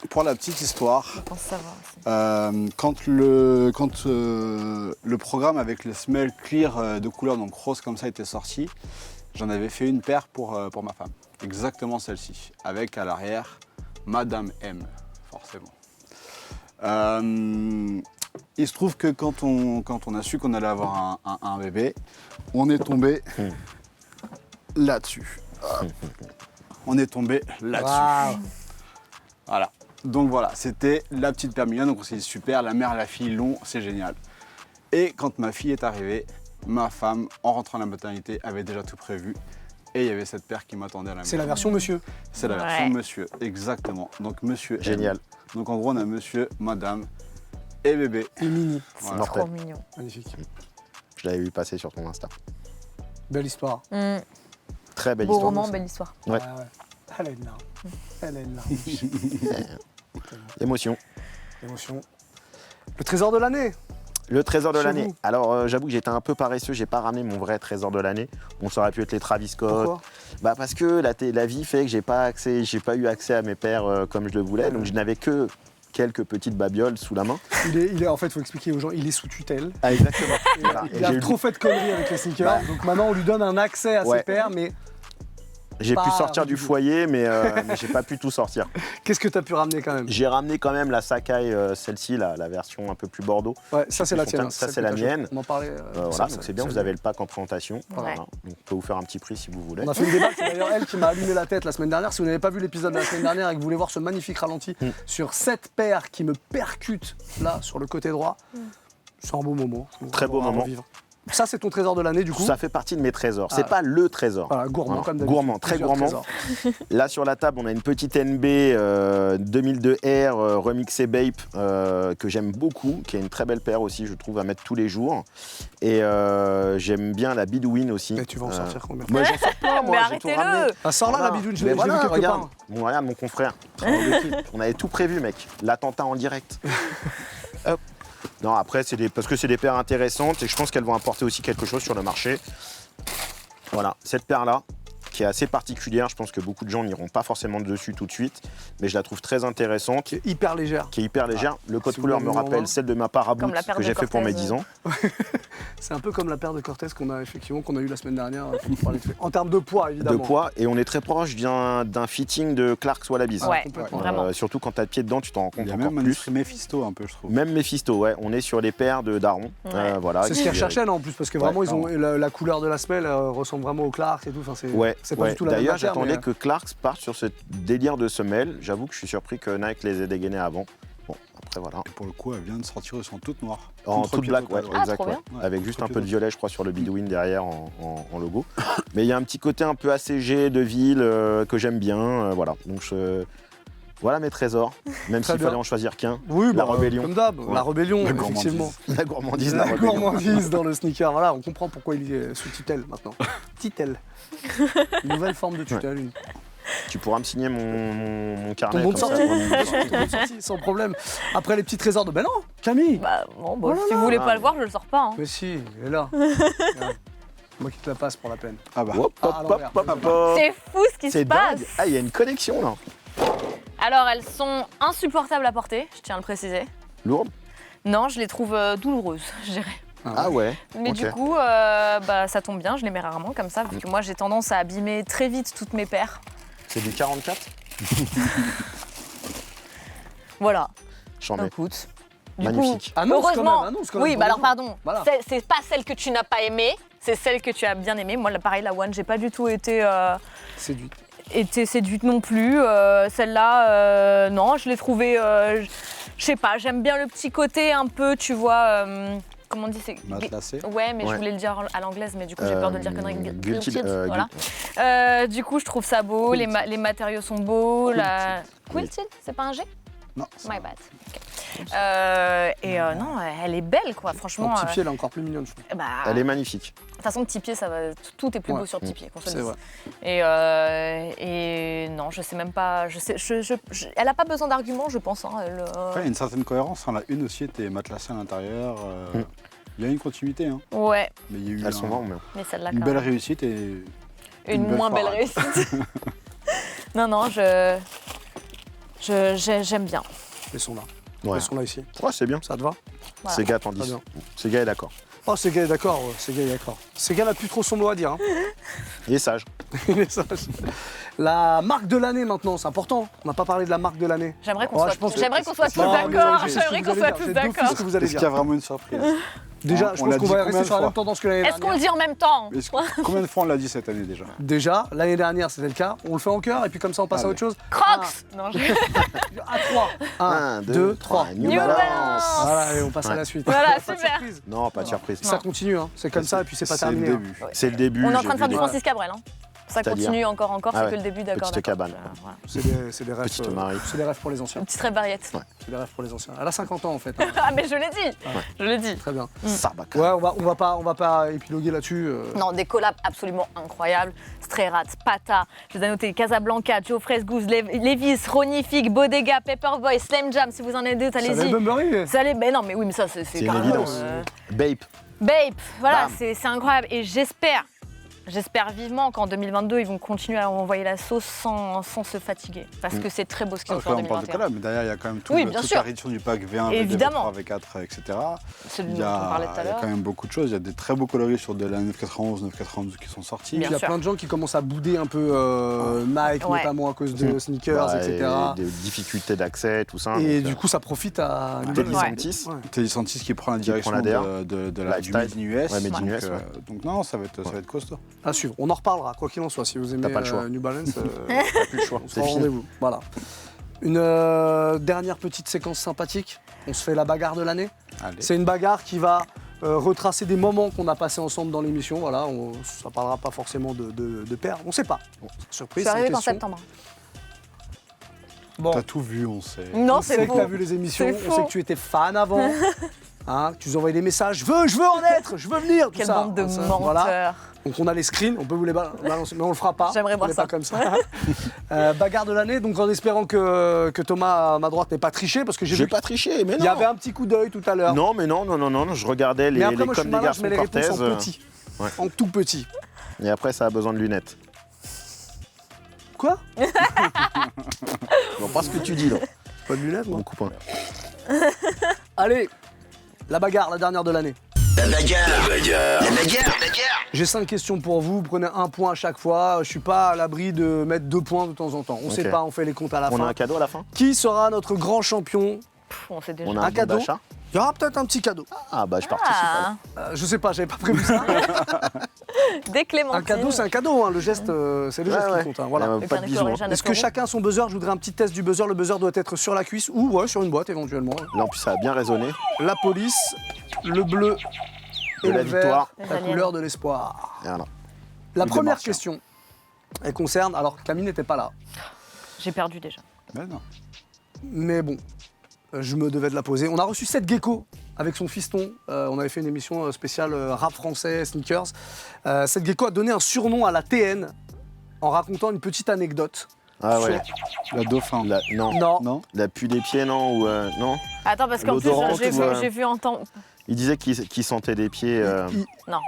pour la petite histoire, Je pense savoir aussi. quand le programme avec les semelles clear de couleur, donc rose comme ça, était sorti, j'en avais fait une paire pour ma femme. Exactement celle-ci, avec à l'arrière Madame M, forcément. Il se trouve que quand on a su qu'on allait avoir un bébé, on est tombé là-dessus. On est tombé là-dessus. Waouh. Voilà. Donc voilà, c'était la petite paire mignonne. Donc on s'est dit super, la mère et la fille l'ont, c'est génial. Et quand ma fille est arrivée, ma femme, en rentrant à la maternité, avait déjà tout prévu. Et il y avait cette paire qui m'attendait à la maison. C'est la version monsieur. C'est la version Ouais. monsieur, exactement. Donc monsieur M. Génial. Donc en gros, on a monsieur, madame et bébé. Et mini. C'est Voilà. trop mignon. Magnifique. Je l'avais vu passer sur ton Insta. Belle histoire. Très belle Beau histoire. roman, belle histoire. Ouais. Elle a une larme. Elle a une larme. Émotion. Émotion. Le trésor de l'année. Le trésor de Chez l'année. vous. Alors, j'avoue que j'étais un peu paresseux, j'ai pas ramené mon vrai trésor de l'année. Bon, ça aurait pu être les Travis Scott. Pourquoi Bah parce que la vie fait que j'ai pas eu accès à mes paires comme je le voulais, donc je n'avais que quelques petites babioles sous la main. il est, en fait, il faut expliquer aux gens, il est sous tutelle. Ah exactement. Il, Voilà. il Et a j'ai eu- trop fait de conneries avec les sneakers. Bah. Donc maintenant, on lui donne un accès à ses Ouais. paires. Mais J'ai pu pas sortir du du tout. foyer, mais j'ai pas pu tout sortir. qu'est-ce que tu as pu ramener quand même? J'ai ramené quand même la Sakai, celle-ci, la version un peu plus Bordeaux. Ouais, ça c'est la Fontaine, tienne. hein, ça, celle c'est que la t'as chopée. mienne. On en parlait. Voilà, donc c'est bien, vous avez le pack en présentation. Voilà. Donc, on peut vous faire un petit prix si vous voulez. On a fait une débat, c'est d'ailleurs elle qui m'a allumé la tête la semaine dernière. Si vous n'avez pas vu l'épisode de la semaine dernière et que vous voulez voir ce magnifique ralenti sur cette paire qui me percute là sur le côté droit, c'est un beau moment. Très beau On va moment. revivre. Ça c'est ton trésor de l'année du coup. Ça fait partie de mes trésors. Ah. C'est pas le trésor. Voilà, gourmand Voilà. comme d'habitude. Gourmand, très Plusieurs gourmand. trésors. Là sur la table, on a une petite NB 2002R remixée Bape que j'aime beaucoup, qui est une très belle paire aussi, je trouve, à mettre tous les jours. Et j'aime bien la Bidouin aussi. Et tu vas en sortir combien? Moi j'en sors plein, moi, Mais j'ai tout arrêtez-le. ramené. Ah, sors là Voilà. la bidoune, je Mais l'ai voilà, vu quelque regarde. part. Bon, regarde mon confrère. On avait tout prévu, mec. L'attentat en direct. Hop. Non, après, parce que c'est des paires intéressantes et je pense qu'elles vont apporter aussi quelque chose sur le marché. Voilà, cette paire-là, qui est assez particulière, je pense que beaucoup de gens n'iront pas forcément dessus tout de suite, mais je la trouve très intéressante, Qui est hyper légère. qui est hyper légère. Le code Si vous couleur voulez me en rappelle voir. celle de ma parabout Comme la paire que de j'ai fait pour mes Cortez, 10 ans. C'est un peu comme la paire de Cortez qu'on a effectivement qu'on a eu la semaine dernière. Pour parler de- En termes de poids De évidemment. poids, et on est très proche d'un fitting de Clarks Wallabies. Ouais, complètement. vraiment. Surtout quand t'as le pied dedans, tu t'en rends Il compte y a encore même un plus. esprit Mephisto un peu, je trouve. Même Mephisto, ouais, on est sur les paires de Daron. Ouais. Voilà, C'est ce qu'ils recherchaient là, en plus parce que vraiment Ouais, ils ont la couleur de la semelle ressemble vraiment au Clark et tout. Enfin, Ouais, c'est pas ouais. du tout la même D'ailleurs, matière. j'attendais mais, que Clarks parte sur ce délire de semelle. J'avoue que je suis surpris que Nike les ait dégainés avant. Bon, après voilà. Et pour le coup, elle vient de sortir, elles sont toutes noires. En Contre toute pied black, ouais, total, Ah, exact. trop ouais. bien. Avec Ouais, juste contre un peu de pied violet, je crois, sur le Bidouin derrière en logo. Mais il y a un petit côté un peu ACG de ville que j'aime bien. Voilà. Donc voilà mes trésors. Même Très s'il bien. fallait en choisir qu'un. Oui, La bah, rébellion. Comme d'hab, Ouais. la rébellion, La effectivement. La gourmandise, La rébellion. gourmandise dans le sneaker. Voilà, on comprend pourquoi il est sous tutelle maintenant. Tutelle. Une nouvelle forme de tutelle. Tu pourras me signer mon carnet. Ton bon de comme ça, sortie. pour mon bon de sortie. Ton bon de sortie, sans problème. Après les petits trésors de. Ben non, Camille. Bah, bon, Oh là si là. vous voulez pas le voir, je le sors pas. Hein. Mais si, elle est là. Regarde. Moi qui te la passe pour la peine. Ah bah. Hop, Ah, hop, à hop, l'envers. hop, hop. C'est fou ce qui se C'est passe. dingue. Ah, il y a une connexion là. Alors, elles sont insupportables à porter, je tiens à le préciser. Lourde. Non, je les trouve douloureuses, je dirais. Ah ouais. Mais Ok. du coup, bah, ça tombe bien, je les mets rarement comme ça, vu que moi j'ai tendance à abîmer très vite toutes mes paires. C'est du 44. Voilà, J'en mets. écoute. Du Magnifique. coup, Annonce quand heureusement, même, annonce quand même oui, pour bah les alors gens. pardon, Voilà. c'est pas celle que tu n'as pas aimée, c'est celle que tu as bien aimée. Moi, là, pareil, la One, j'ai pas du tout été séduite non plus. Celle-là, non, je l'ai trouvée, je sais pas, j'aime bien le petit côté un peu, tu vois, comment on dit, c'est... Matelassé. Ouais, mais Ouais. je voulais le dire à l'anglaise, mais du coup j'ai peur de le dire connerie. Guilty, Voilà. Du coup, je trouve ça beau, les matériaux sont beaux. Quilted, c'est pas un G? Non. c'est My pas- bad. Ok. Non, elle est belle, quoi, En franchement. petit pied, elle est encore plus mignonne, je trouve. Bah, Elle est magnifique. de toute façon, petit pied, ça va, tout est plus Ouais. beau sur petit pied, qu'on se le C'est dise. vrai. Et non, je sais même pas. Elle a pas besoin d'arguments, je pense. Hein, Après, il y a une certaine cohérence. Hein. La une aussi était matelassée à l'intérieur. Il y a une continuité, hein. Ouais, Mais il y a eu Elles sont un- énormes. mais celle-là, une quand belle même. réussite et Une belle moins belle parade. réussite. Non, j'aime bien. Laissons-la. Ouais. Laissons-la ici. Ouais, c'est bien. Ça te va? Voilà. Sega t'en Très dis. bien. Sega est d'accord. Oh, Sega est d'accord, ouais. Sega est d'accord. Sega n'a plus trop son mot à dire. Hein. Il est sage. Il est sage. La marque de l'année maintenant, c'est important. On n'a pas parlé de la marque de l'année. J'aimerais qu'on Ouais, soit, je pense que- j'aimerais qu'on soit tous Non, mais d'accord. je sais ce que J'aimerais vous qu'on allez soit dire. tous C'est d'office d'accord. ce que vous allez Est-ce qu'il y a dire. vraiment une surprise? Déjà, On je pense l'a qu'on dit va combien rester de sur la fois même tendance que l'année Est-ce qu'on dernière. le dit en même temps? Combien de fois on l'a dit cette année déjà? Déjà, l'année dernière, c'était le cas. On le fait en cœur et puis comme ça, on passe à Allez. autre chose. Crocs. Non, À 3. 1, 2, 3. New New Balance. Balance. Voilà, et on passe à la suite. Voilà, Pas de super. surprise. Non, pas de surprise. Ça continue, hein. C'est comme ça et puis c'est pas terminé. le hein. début. C'est le début. On est en j'ai train de faire vu du des- Francis Cabrel. Hein. Ça C'est-à-dire continue encore, Ah c'est ouais. que le début, d'accord. Petite d'accord. cabane. Voilà. C'est des rêves. Petite Marie. C'est des rêves pour les anciens. Une petite rêve variette. C'est des rêves pour les anciens. Elle a 50 ans en fait. hein. Ah, mais je l'ai dit. Je l'ai dit. Très bien. Sarbacane. Ouais, on va pas épiloguer là-dessus. Non, des collabs absolument incroyables. Stray Rats, Pata, je vous ai noté Casablanca, Joe Fresh Goose, Levis, Ronnie Fig, Bodega, Paperboy, Slam Jam. Si vous en avez d'autres, Ça allez-y. va Bunbury. Ça allait, mais non, mais oui, mais ça, c'est C'est une carrément, évidence. Bape. Bape, voilà, Bam. c'est incroyable. Et j'espère vivement qu'en 2022, ils vont continuer à envoyer la sauce sans se fatiguer. Parce que c'est très beau ce qu'ils ont fait en On parle de 2021. collab, mais derrière il y a quand même Oui, bien toute sûr. la réduction du pack V1, V2, Évidemment. V3, V4, etc. Celui Il dont y, on parlait tout à il y a l'heure. quand même beaucoup de choses. Il y a des très beaux coloris sur de la 991, 992 qui sont sortis. Bien Il y a sûr. plein de gens qui commencent à bouder un peu Nike, Ouais. notamment à cause de sneakers, Bah, etc. et des difficultés d'accès, tout ça. Et donc, du coup, ça profite à Teddy Ouais. Santis. Ouais. Teddy Santis qui prend la direction prend la DR. de la, du Lifestyle. Made in US. Ouais, Made in donc, US, ouais. donc non, ça va être costaud. À suivre. On en reparlera, quoi qu'il en soit. Si vous aimez T'as pas le choix. New Balance, T'as plus le choix. on C'est sera au fini. rendez-vous. Voilà. Une dernière petite séquence sympathique. On se fait la bagarre de l'année. Allez. C'est une bagarre qui va retracer des moments qu'on a passés ensemble dans l'émission. Voilà, ça parlera pas forcément de paire. On sait pas. Bon, Je surprise. suis c'est une arrivée qu'en question. septembre. Bon, T'as tout vu, on sait. Non, on sait c'est que faux. tu as vu les émissions, C'est on faux. sait que tu étais fan avant. Hein, que tu nous envoyais des messages, je veux en être, je veux venir, tout Quelle ça. bande de Ça, menteurs. voilà. Donc on a les screens, on peut vous les balancer, mais on le fera pas. J'aimerais On voir est ça. pas comme ça. Bagarre de l'année, donc en espérant que Thomas à ma droite n'ait pas triché, parce que j'ai J'ai vu pas triché, mais non. qu'il y avait un petit coup d'œil tout à l'heure. Non, mais non, je regardais mais les après moi je suis comme des malin, je garçons mets les réponses Cortez. en petit, ouais. en tout petit. Et après, ça a besoin de lunettes. Quoi? Non, pas ce que tu dis, là. Pas de lunettes, Mon moi. copain. Allez, la bagarre, la dernière de l'année. La bagarre. J'ai 5 questions pour vous, vous prenez un point à chaque fois. Je suis pas à l'abri de mettre 2 points de temps en temps. On sait Ok. pas, on fait les comptes à la On a fin. un cadeau à la fin. Qui sera notre grand champion? Pff, on sait déjà. On a Un un bon cadeau. d'achat. Il y aura peut-être un petit cadeau. Ah, bah, je participe. alors. Ah, Je sais pas, j'avais pas prévu ça. des Clémentines. Un cadeau, c'est un cadeau, hein. Le geste, c'est le geste Ouais, ouais. qui compte. hein, voilà. Pas Le de carnet bisous. coloré, Jeanne Est-ce que Fleuron. chacun a son buzzer? Je voudrais un petit test du buzzer. Le buzzer doit être sur la cuisse ou ouais, sur une boîte éventuellement. Là, en plus, ça a bien résonné. La police, le bleu et De le la vert, victoire. la Les aliens. couleur de l'espoir. Et voilà. La Ou des première martiens. question, elle concerne. Alors, Camille n'était pas là, J'ai perdu déjà. Mais non. mais bon, je me devais de la poser. On a reçu Seth Gecko avec son fiston. On avait fait une émission spéciale rap français, sneakers. Seth Gecko a donné un surnom à la TN en racontant une petite anecdote. Ah ouais. La dauphin. Non. Non. Non. La pu des pieds, non ou non. Attends, parce qu'en plus, L'odorant, j'ai tout, vu, ouais. j'ai vu en temps. Il disait qu'il sentait des pieds. Non,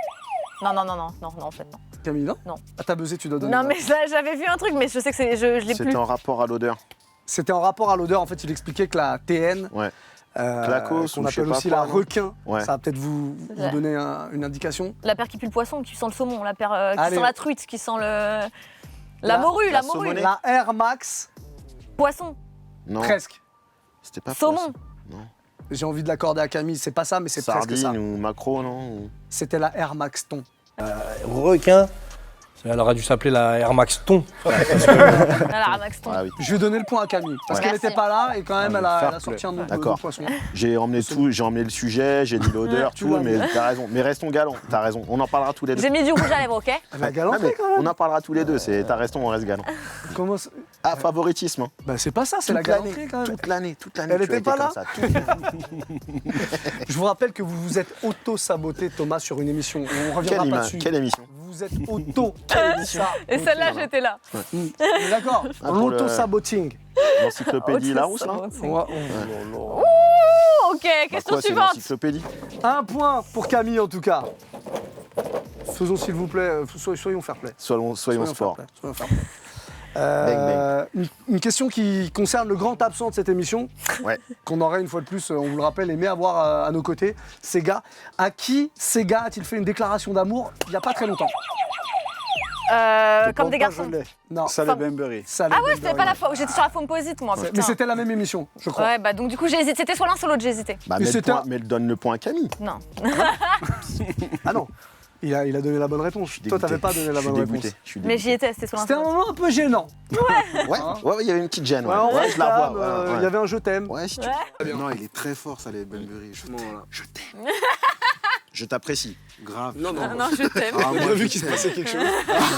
en fait, non. Camille, non Non. À ta buzzée, tu dois donner. Non, mais j'avais vu un truc, mais je sais que je l'ai C'était plus. en rapport à l'odeur. C'était en rapport à l'odeur. En fait, il expliquait que la TN, Ouais. Clacos qu'on ou je sais appelle pas aussi quoi, la non requin, Ouais. ça va peut-être vous Ouais. donner une indication. La paire qui pue le poisson, qui sent le saumon, la paire qui Allez. sent la truite, qui sent la La- morue, la la morue. saumonée. La Air Max, Poisson, Non. presque. C'était pas saumon. poisson. J'ai envie de l'accorder à Camille, c'est pas ça, mais c'est presque ça. Sardine ou macro, non ou- C'était la Air Max Ton. Requin. Elle aurait dû s'appeler la Air Max Ton. La Maxton. Ah oui. Je vais donner le point à Camille, parce Ouais. qu'elle Merci. n'était pas là et quand même Ah, elle a fair sorti un play. autre D'accord. poisson. J'ai emmené tout, j'ai emmené le sujet, j'ai dit l'odeur, Tu tout, vois, mais mais- t'as raison. Mais restons galants, t'as raison. On en parlera tous les deux. J'ai mis du rouge à lèvres, ok? Elle a Ah, galanté mais quand même. on en parlera tous les deux, t'as raison, on reste galant. Comment ça- Ah, favoritisme. Hein. Bah c'est pas ça, c'est la Toute galanterie l'année, quand même. toute l'année. Elle tu as était été pas comme là ça, toute l'année. Je vous rappelle que vous vous êtes auto-saboté Thomas sur une émission. On reviendra pas dessus. Quelle émission Vous vous êtes auto Et celle-là, j'étais là. D'accord. Ah, pour le- L'auto-saboting. L'encyclopédie Larousse, là Oh, ok, Bah question quoi, c'est suivante. l'encyclopédie. Un point pour Camille en tout cas. Faisons s'il vous plaît, soyons fair play. Soyons sport. fair play, soyons fair play. Une question qui concerne le grand absent de cette émission, Ouais. qu'on aurait une fois de plus, on vous le rappelle, aimé avoir à nos côtés, Sega. À qui Sega a-t-il fait une déclaration d'amour il n'y a pas très longtemps? Comme des garçons. Non. Salé Benbury. Salé Ah ouais, c'était Benbury. pas la fois. J'étais sur la composite, moi. Mais Putain. c'était la même émission, je crois. Ouais, bah donc du coup, j'ai hésité. C'était soit l'un, soit l'autre, j'ai hésité. Bah, Mais mais, c'était un- mais donne le point à Camille. Non. Ah non, il a donné la bonne réponse. Toi, t'avais pas donné la bonne réponse. Je suis Mais j'y dégoûté. étais, c'était soit l'un, C'était soit un l'autre. moment un peu gênant. Ouais, il y avait une petite gêne. Ouais, on je la réclame, vois. ouais, ouais. il y avait un je t'aime. Ouais, si tu Ouais. Non, il est très fort, Salé Benbury. Je t'aime. Je t'apprécie. Grave. Non, Ah non, je t'aime. Ah, On moi, a vu je qu'il se t'aime. passait quelque chose.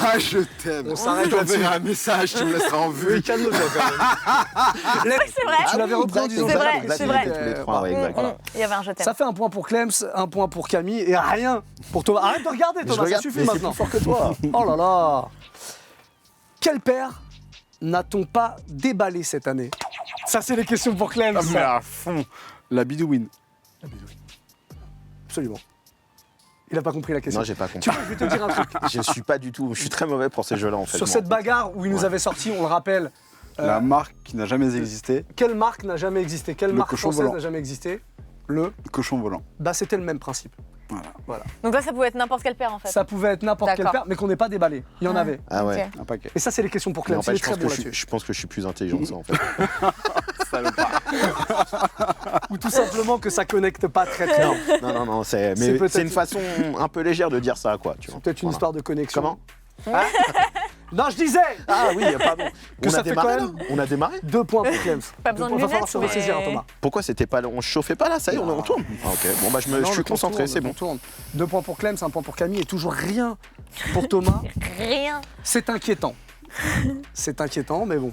Ah, je t'aime. On s'arrête Je t'enverrai là-dessus. un message, tu me laisseras en vue. Calme-toi quand même. C'est vrai. Tu l'avais repris en disant C'est ça, vrai, donc c'est vrai. Tous les trois, ouais, exact. Il y avait un je t'aime. Ça fait un point pour Clems, un point pour Camille et rien pour Thomas. Arrête de regarder Je Thomas, ça regarde, suffit mais c'est maintenant. plus fort que toi. Oh là là. Quel père n'a-t-on pas déballé cette année? Ça, c'est les questions pour Clems. Ah, mais à fond. La bidouine. Absolument. Il n'a pas compris la question. Non, j'ai pas compris. Tu vois, je vais te dire un truc. Je suis pas du tout. Je suis très mauvais pour ces jeux-là en fait. Sur moi. cette bagarre où il nous avait sorti, on le rappelle, La marque qui n'a jamais existé, quelle marque n'a jamais existé? Quelle Le marque cochon française volant. n'a jamais existé? Le cochon volant. Bah, c'était le même principe. Donc là, ça pouvait être n'importe quel père en fait. Ça pouvait être n'importe quel D'accord. père, mais qu'on n'ait pas déballé. Il y en Ouais. avait. Ah ouais. Ok. Un paquet. Et ça, c'est les questions pour Mais Clems. en fait, Il est je très pense, bon que là-dessus. je pense que je suis plus intelligent que ça en fait. Ou tout simplement que ça connecte pas très très bien. Non, C'est mais peut-être- c'est une façon un peu légère de dire ça, quoi. Tu vois. C'est peut-être une Voilà. histoire de connexion. Comment Non, je disais Ah oui, pardon. Que On ça a fait démarré quand là On a démarré 2 points pour Clems. Pas besoin de Il va falloir lunettes, se mais- ressaisir, hein, Thomas. Pourquoi c'était pas on se chauffait pas là, ça y est, on tourne. Ah, ok. Bon bah je Non, suis le concentré, contourne, c'est le bon. contourne. 2 points pour Clems, 1 point pour Camille et toujours rien pour Thomas. Rien. C'est inquiétant. C'est inquiétant, mais bon.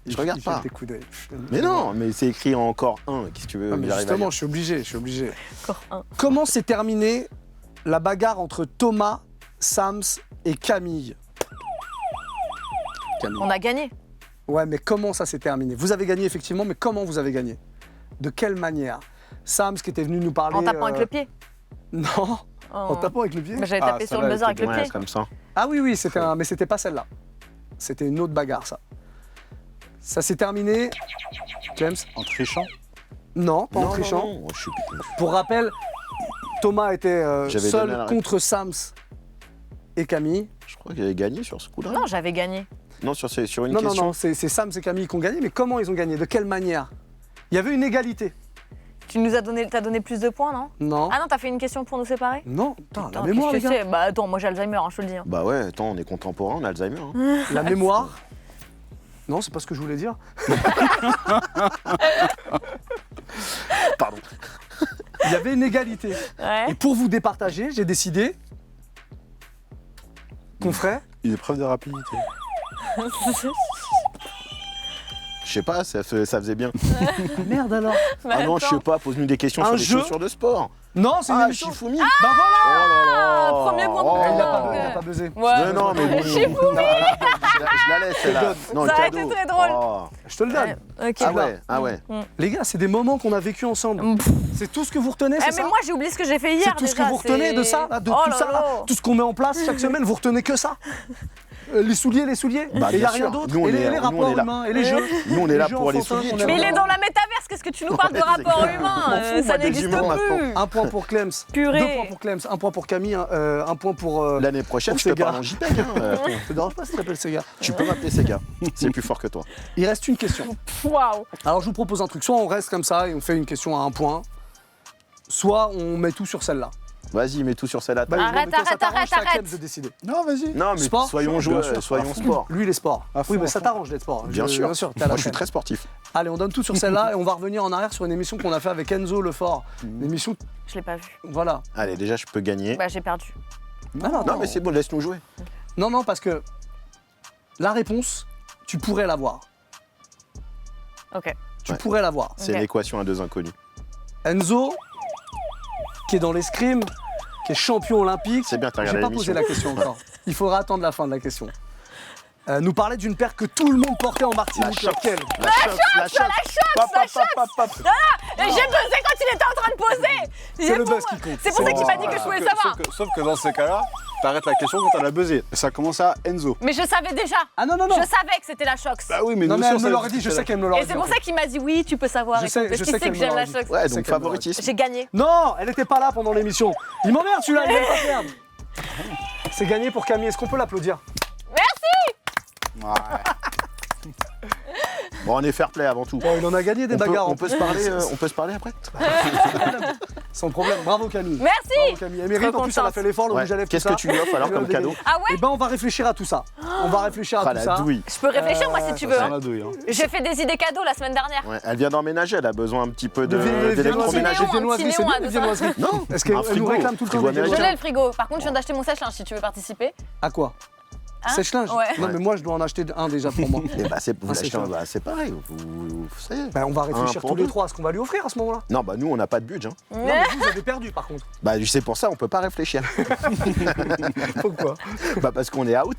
Je regarde Il pas. fait des coups d'œil. Mais non, mais c'est écrit encore un. Qu'est-ce que tu veux Ah, mais j'arrive à justement, lire. je suis obligé, je suis obligé. Encore un. Comment s'est terminée la bagarre entre Thomas, Sams et Camille? On a gagné. Ouais, mais comment ça s'est terminé? Vous avez gagné effectivement, mais comment vous avez gagné? De quelle manière? Sams qui était venu nous parler... En tapant avec le pied. Non, Oh. en tapant avec le pied. Bah, j'avais Ah, tapé sur celle-là, le buzzer avec le Ouais, pied. comme ça. Ah oui, oui, c'était mais c'était pas celle-là. C'était une autre bagarre, ça. Ça s'est terminé... James? En trichant. Non, pas en Non, trichant. non, je suis- Pour rappel, Thomas était J'avais seul donné la contre Sams et Camille. Je crois qu'il avait gagné sur ce coup-là. Non, j'avais gagné. Non, sur une Non, question. non, c'est Sams et Camille qui ont gagné, mais comment ils ont gagné? De quelle manière? Il y avait une égalité. Tu nous as donné, t'as donné plus de points, non? Non. Ah non, t'as fait une question pour nous séparer? Non, putain, la Putain, mémoire, les qu'est-ce que gars. c'est Bah attends, moi j'ai Alzheimer, hein, je te le dis. hein. Bah ouais, attends, on est contemporain, on a Alzheimer. hein. La mémoire. Non, c'est pas ce que je voulais dire. Pardon. Il y avait une égalité. Ouais. Et pour vous départager, j'ai décidé qu'on ferait. Une épreuve de rapidité. Je sais pas, ça faisait bien. Merde alors. Bah, Ah non, je attends. sais pas, pose-nous des questions Un sur les jeu chaussures de sport. Non, c'est une Ah, émission. Shifumi. Bah voilà. Oh là là. premier point pour Oh. Il a toi. pas, il a pas buzzé. Ouais. Mais non, mais bon. Shifumi. Je la laisse, celle-là. Non, le Ça aurait cadeau. été très drôle. Oh. Je te le donne. Ok. Ah ouais, ah ouais. Les gars, c'est des moments qu'on a vécu ensemble. C'est tout ce que vous retenez, Eh, c'est mais ça? moi j'ai oublié ce que j'ai fait hier. C'est tout ce que déjà, vous retenez de c'est- ça, là, de Oh tout là ça, là, là. tout ce qu'on met en place chaque semaine, vous retenez que ça? Les souliers. Bah, et il n'y a bien rien sûr. d'autre. Nous, on Et les, est- les nous, on rapports est là. humains, et les jeux. Nous, on est là jeux pour les enfantins souliers, qu'on tu aime Mais il bien. est dans la métaverse, qu'est-ce que tu nous parles de Ouais, rapport c'est clair. humain Je m'en fous, Ça moi, des n'existe humains, plus. Un point pour Clems. Purée. 2 points pour Clems, 1 point pour Camille, un point pour. L'année prochaine, pour je te Sega. parle en JPEG. hein. Ça te dérange pas si tu t'appelles Sega? Tu peux m'appeler Sega. C'est plus fort que toi. Il reste une question. Waouh. Alors je vous propose un truc. Soit on reste comme ça et on fait une question à 1 point, soit on met tout sur celle-là. Vas-y, mets tout sur celle-là. Bah, Arrête, mais toi, ça arrête, t'arrange, arrête, c'est à arrête. Clems de décider. Non, vas-y. Non, mais Sport soyons Bien joueurs, sûr. soyons sport. Lui, les sports. À fond, Oui, mais à ça fond. t'arrange d'être sport. Bien sûr. t'es à la Moi, je suis chaîne. très sportif. Allez, on donne tout sur celle-là et on va revenir en arrière sur une émission qu'on a fait avec Enzo Lefort. Une émission, Je l'ai pas vu. voilà. Allez, déjà, je peux gagner. Bah j'ai perdu. Non, mais c'est bon, laisse-nous jouer. Non, parce que la réponse, tu pourrais l'avoir. Ok. Tu Ouais. pourrais l'avoir. C'est Ok. l'équation à deux inconnus. Enzo, qui est dans l'escrime, qui est champion olympique. C'est bien, t'as J'ai regardé pas posé l'émission. la question encore. Il faudra attendre la fin de la question. Nous parlait d'une paire que tout le monde portait en Martinique. La choc. Laquelle? La choc, la choc. Pop, pop, pop, pop, pop. Et j'ai buzzé quand il était en train de poser. C'est le buzz qui compte. C'est pour ça qu'il m'a dit que je pouvais savoir. Sauf que dans ces cas-là, t'arrêtes la question quand elle a buzzé. Ça commence à Enzo. Mais je savais déjà. Ah non, non, Je non. savais que c'était la Shox. Bah oui, mais Non, nous mais aussi, elle on me savait l'aurait dit, je sais qu'elle me l'aurait Et dit. c'est pour en ça fait. qu'il m'a dit oui, tu peux savoir. Je et sais- tout, parce je qu'il sais sait qu'elle que me j'aime la l'aurait dit. Shox. Ouais, C'est donc qu'elle me favoritisme. J'ai gagné. Non, elle n'était pas là pendant l'émission. Il m'emmerde celui-là, il va pas perdre. C'est gagné pour Camille, est-ce qu'on peut l'applaudir? Ouais. Bon, on est fair play avant tout. Bon, il en a gagné des On peut, bagarres. on en peut plus. on peut se parler après. Sans problème, bravo Camille. Merci. Bravo Camille. Elle mérite, Trop en plus elle a contente. fait l'effort, le Ouais. rouge à lèvres, Qu'est-ce tout que ça. tu lui offres alors comme cadeau? Ah ouais. Eh ben on va réfléchir à tout ça. On va réfléchir à Ah, tout la ça. douille. Je peux réfléchir moi si tu veux. Sans hein. la douille. Hein. J'ai fait des idées cadeaux la semaine dernière. Ouais, elle vient d'emménager, elle a besoin un petit peu De d'électroménager. Un petit viennoiseries, c'est néon, bien un les tout viennoiseries. Non, Est-ce un qu'elle nous frigo. réclame tout le temps Frigo des Je américain. l'ai le frigo. Par contre, je viens d'acheter mon sèche-linge si tu veux participer. À quoi? Hein? Sèche-linge? Ouais. Non mais moi je dois en acheter un déjà pour moi. Eh bah, c'est vous Ah, l'achetez c'est un- chaud. bah, c'est pareil, vous savez. Ben, on va réfléchir pour tous les deux. trois à ce qu'on va lui offrir à ce moment-là. Non, bah nous on n'a pas de budget. Hein. Non mais vous avez perdu par contre. Bah c'est pour ça on peut pas réfléchir. Pourquoi? Bah parce qu'on est out.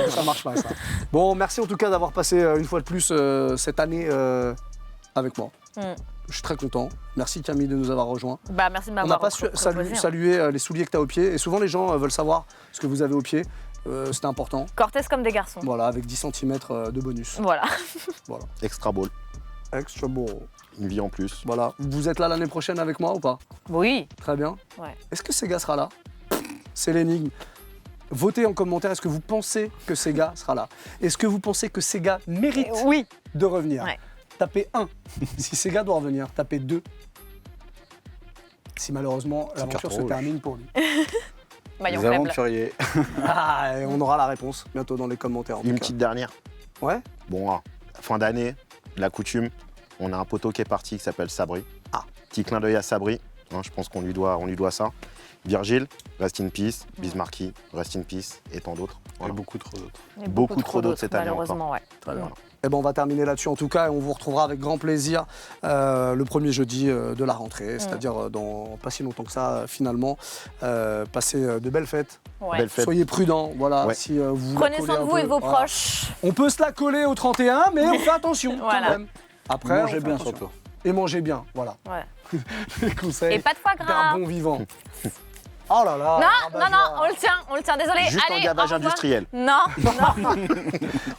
Ça marche pas ça. Bon, merci en tout cas d'avoir passé une fois de plus cette année avec moi. Je suis très content. Merci Camille de nous avoir rejoints. Bah merci de On n'a m'avoir pas proposé, hein. salué les souliers que tu as au pied. Et souvent les gens veulent savoir ce que vous avez au pied. C'était important. Cortez comme des garçons. Voilà, avec 10 cm de bonus. Voilà. Extra ball. Extra beau. Une vie en plus. Voilà. Vous êtes là l'année prochaine avec moi ou pas? Oui. Très bien. Ouais. Est-ce que Sega sera là? C'est l'énigme. Votez en commentaire, est-ce que vous pensez que Sega sera là? Est-ce que vous pensez que Sega mérite Oui. de revenir? Ouais. Tapez 1 si Sega doit revenir. Tapez 2 si malheureusement l'aventure carte se rouge. termine pour lui. Maillon Les faible. aventuriers. Ah, et on aura la réponse bientôt dans les commentaires. en tout Une cas. petite dernière. Ouais. Bon, fin d'année, la coutume, on a un poteau qui est parti qui s'appelle Sabri. Ah. Petit clin d'œil à Sabri. Hein, je pense qu'on lui doit ça. Virgile, rest in peace. Bismarcky, rest in peace. Et tant d'autres. Et Voilà. beaucoup trop d'autres. Il y a Beaucoup trop d'autres cette année malheureusement, ouais. Très bien. Eh ben, on va terminer là-dessus en tout cas et on vous retrouvera avec grand plaisir le premier jeudi de la rentrée, c'est-à-dire dans pas si longtemps que ça finalement. Passez de belles fêtes. Ouais. Belle fête. Soyez prudents, voilà. Ouais. Si vous la Prenez collez soin de un vous peu, et de vos voilà. proches. On peut se la coller au 31, mais on fait attention Voilà. quand même. Après, on Mangez fait bien attention. surtout. Et mangez bien, voilà. Ouais. Les conseils Et pas de foie d'un gras. bon vivant. Oh là là. Non, non, non, on le tient, désolé. Juste Allez, en gavage au revoir. industriel. Non, non.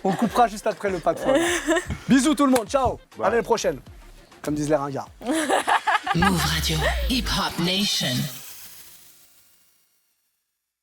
On coupera juste après le pack. Bisous tout le monde, ciao. Ouais. À l'année prochaine. Comme disent les ringards. Move Radio, Hip Hop Nation.